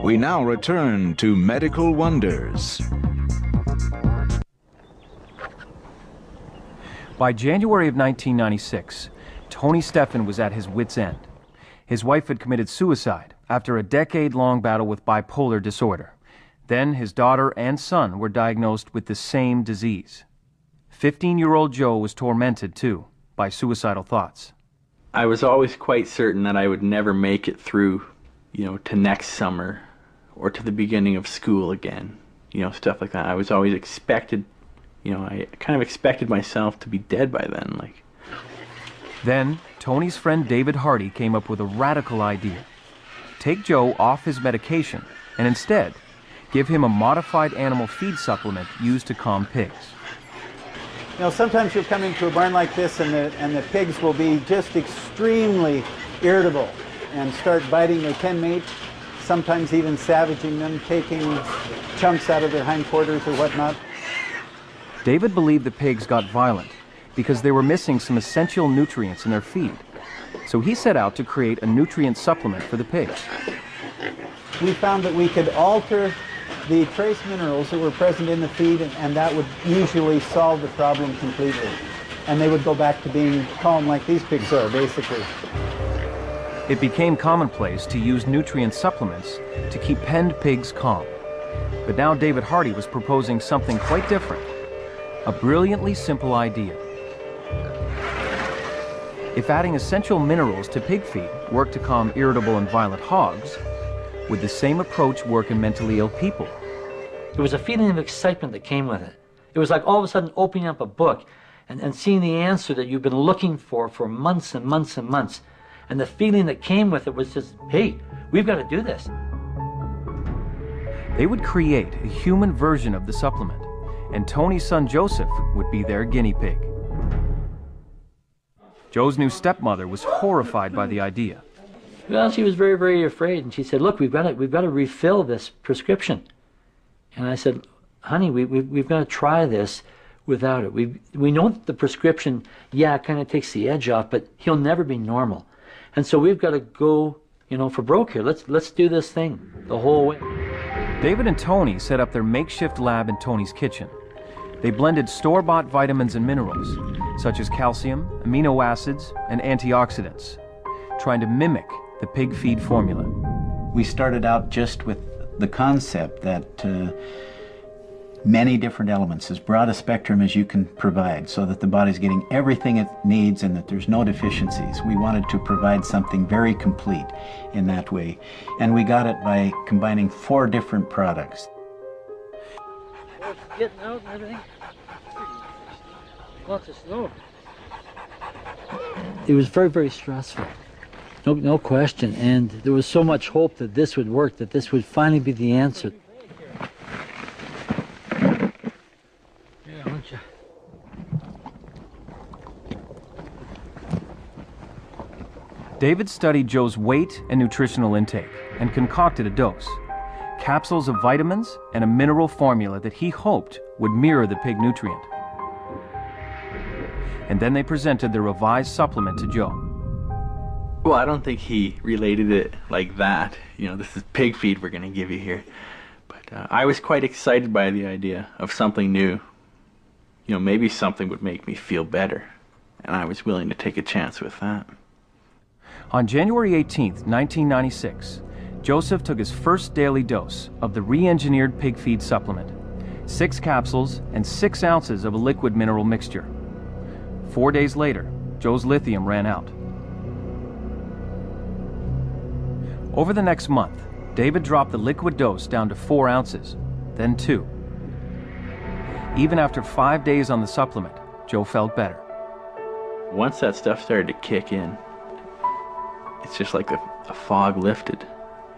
We now return to medical wonders. By January of 1996, Tony Stephan was at his wit's end. His wife had committed suicide after a decade-long battle with bipolar disorder. Then his daughter and son were diagnosed with the same disease. 15-year-old Joe was tormented, too, by suicidal thoughts. I was always quite certain that I would never make it through, to next summer or to the beginning of school again, stuff like that. I was always expected, I kind of expected myself to be dead by then, Then, Tony's friend David Hardy came up with a radical idea. Take Joe off his medication and instead give him a modified animal feed supplement used to calm pigs. Sometimes you'll come into a barn like this and the pigs will be just extremely irritable and start biting their pen mate, sometimes even savaging them, taking chunks out of their hindquarters or whatnot. David believed the pigs got violent because they were missing some essential nutrients in their feed. So he set out to create a nutrient supplement for the pigs. We found that we could alter the trace minerals that were present in the feed, and that would usually solve the problem completely. And they would go back to being calm like these pigs are, basically. It became commonplace to use nutrient supplements to keep penned pigs calm. But now David Hardy was proposing something quite different. A brilliantly simple idea. If adding essential minerals to pig feed worked to calm irritable and violent hogs, would the same approach work in mentally ill people? There was a feeling of excitement that came with it. It was like all of a sudden opening up a book and seeing the answer that you've been looking for months and months and months. And the feeling that came with it was just, hey, we've got to do this. They would create a human version of the supplement, and Tony's son Joseph would be their guinea pig. Joe's new stepmother was horrified by the idea. Well, she was very, very afraid, and she said, look, we've got to refill this prescription. And I said, honey, we've got to try this without it. We know that the prescription, yeah, kind of takes the edge off, but he'll never be normal. And so we've got to go, for broke here. Let's do this thing the whole way. David and Tony set up their makeshift lab in Tony's kitchen. They blended store-bought vitamins and minerals, such as calcium, amino acids, and antioxidants, trying to mimic the pig feed formula. We started out just with the concept that many different elements, as broad a spectrum as you can provide, so that the body's getting everything it needs and that there's no deficiencies. We wanted to provide something very complete in that way, and we got it by combining 4 different products. Getting out and everything. Lots of snow. It was very, very stressful. No question, and there was so much hope that this would work, that this would finally be the answer. Yeah, aren't you? David studied Joe's weight and nutritional intake and concocted a dose, capsules of vitamins and a mineral formula that he hoped would mirror the pig nutrient. And then they presented the revised supplement to Joe. Well, I don't think he related it like that. This is pig feed we're going to give you here. But I was quite excited by the idea of something new. Maybe something would make me feel better. And I was willing to take a chance with that. On January 18th, 1996, Joseph took his first daily dose of the re-engineered pig feed supplement, 6 capsules and 6 ounces of a liquid mineral mixture. 4 days later, Joe's lithium ran out. Over the next month, David dropped the liquid dose down to 4 ounces, then 2. Even after 5 days on the supplement, Joe felt better. Once that stuff started to kick in, it's just like a fog lifted,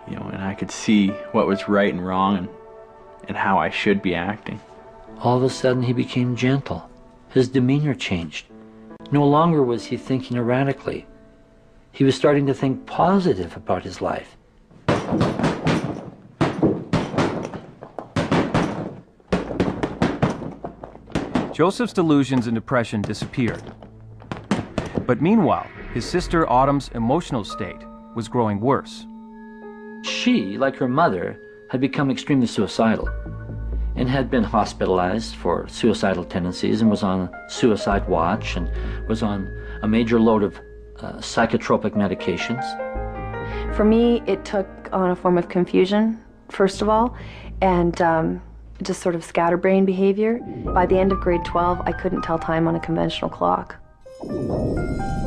and I could see what was right and wrong and how I should be acting. All of a sudden he became gentle. His demeanor changed. No longer was he thinking erratically. He was starting to think positive about his life. Joseph's delusions and depression disappeared. But meanwhile, his sister Autumn's emotional state was growing worse. She, like her mother, had become extremely suicidal and had been hospitalized for suicidal tendencies and was on suicide watch and was on a major load of psychotropic medications. For me, it took on a form of confusion, first of all, and just sort of scatterbrain behavior. By the end of grade 12, I couldn't tell time on a conventional clock.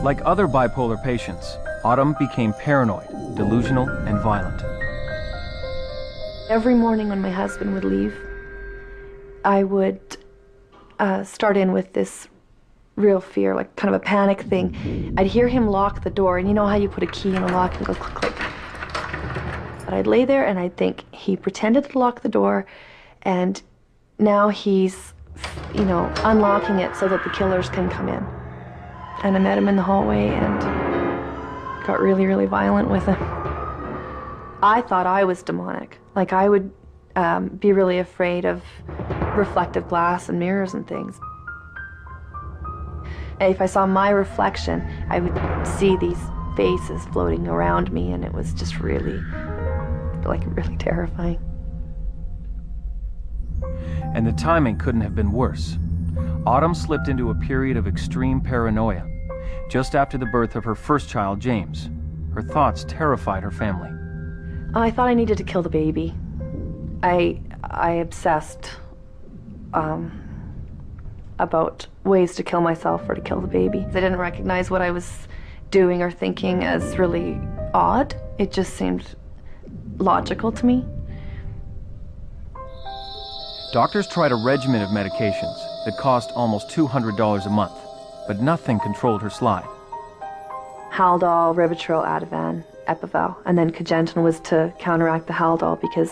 Like other bipolar patients, Autumn became paranoid, delusional, and violent. Every morning when my husband would leave, I would start in with this real fear, like kind of a panic thing. I'd hear him lock the door, and you know how you put a key in a lock and it goes click, click. But I'd lay there and I'd think, he pretended to lock the door, and now he's, you know, unlocking it so that the killers can come in. And I met him in the hallway and got really, really violent with him. I thought I was demonic. Like, I would be really afraid of reflective glass and mirrors and things. If I saw my reflection, I would see these faces floating around me, and it was just really, like, really terrifying. And the timing couldn't have been worse. Autumn slipped into a period of extreme paranoia. Just after the birth of her first child, James, her thoughts terrified her family. I thought I needed to kill the baby. I obsessed about ways to kill myself or to kill the baby. I didn't recognize what I was doing or thinking as really odd. It just seemed logical to me. Doctors tried a regimen of medications that cost almost $200 a month, but nothing controlled her slide. Haldol, Ribotril, Ativan, Epival, and then Cogentin was to counteract the Haldol, because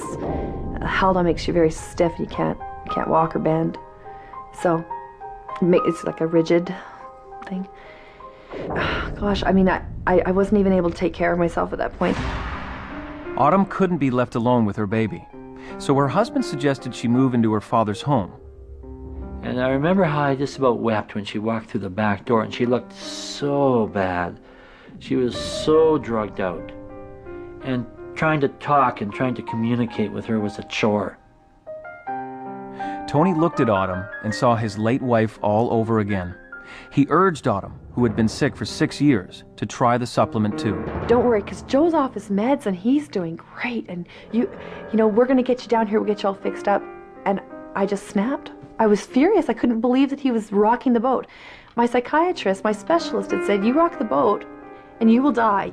Haldol makes you very stiff. You can't walk or bend. So it's like a rigid thing. Gosh, I mean, I wasn't even able to take care of myself at that point. Autumn couldn't be left alone with her baby, so her husband suggested she move into her father's home. And I remember how I just about wept when she walked through the back door, and she looked so bad. She was so drugged out. And trying to talk and trying to communicate with her was a chore. Tony looked at Autumn and saw his late wife all over again. He urged Autumn, who had been sick for 6 years, to try the supplement too. Don't worry, because Joe's off his meds and he's doing great. And you know, we're going to get you down here, we'll get you all fixed up. And I just snapped. I was furious. I couldn't believe that he was rocking the boat. My psychiatrist, my specialist, had said, you rock the boat and you will die.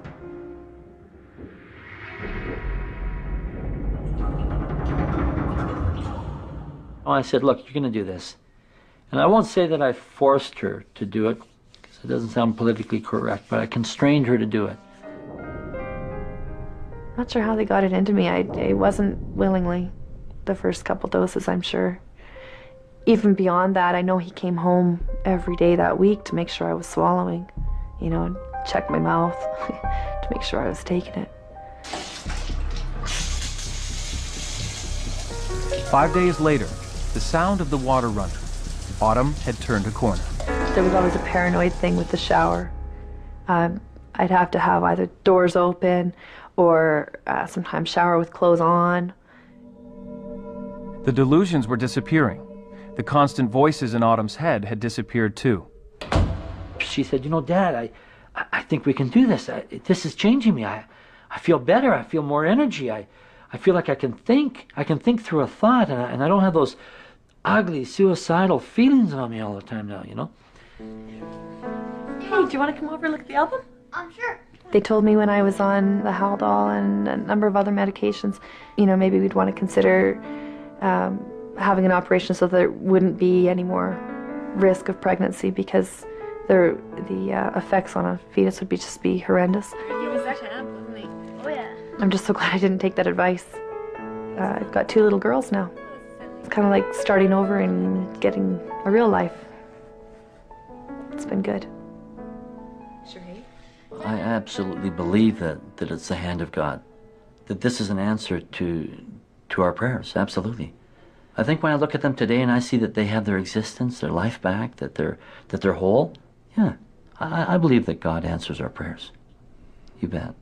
Oh, I said, look, you're going to do this. And I won't say that I forced her to do it, because it doesn't sound politically correct, but I constrained her to do it. Not sure how they got it into me. It wasn't willingly the first couple doses, I'm sure. Even beyond that, I know he came home every day that week to make sure I was swallowing, you know, and check my mouth to make sure I was taking it. 5 days later, the sound of the water running. Autumn had turned a corner. There was always a paranoid thing with the shower. I'd have to have either doors open or sometimes shower with clothes on. The delusions were disappearing. The constant voices in Autumn's head had disappeared too. She said, you know, Dad, I think we can do this. This is changing me. I feel better. I feel more energy. I feel like I can think through a thought, and I don't have those ugly, suicidal feelings on me all the time now, you know? Hey, do you want to come over and look at the album? Sure. They told me when I was on the Haldol and a number of other medications, you know, maybe we'd want to consider having an operation so there wouldn't be any more risk of pregnancy, because the effects on a fetus would just be horrendous. He was that champ, wasn't he? Oh yeah. I'm just so glad I didn't take that advice. I've got 2 little girls now. It's kind of like starting over and getting a real life. It's been good. I absolutely believe that it's the hand of God, that this is an answer to our prayers, absolutely. I think when I look at them today and I see that they have their existence, their life back, that they're whole, yeah, I believe that God answers our prayers. You bet.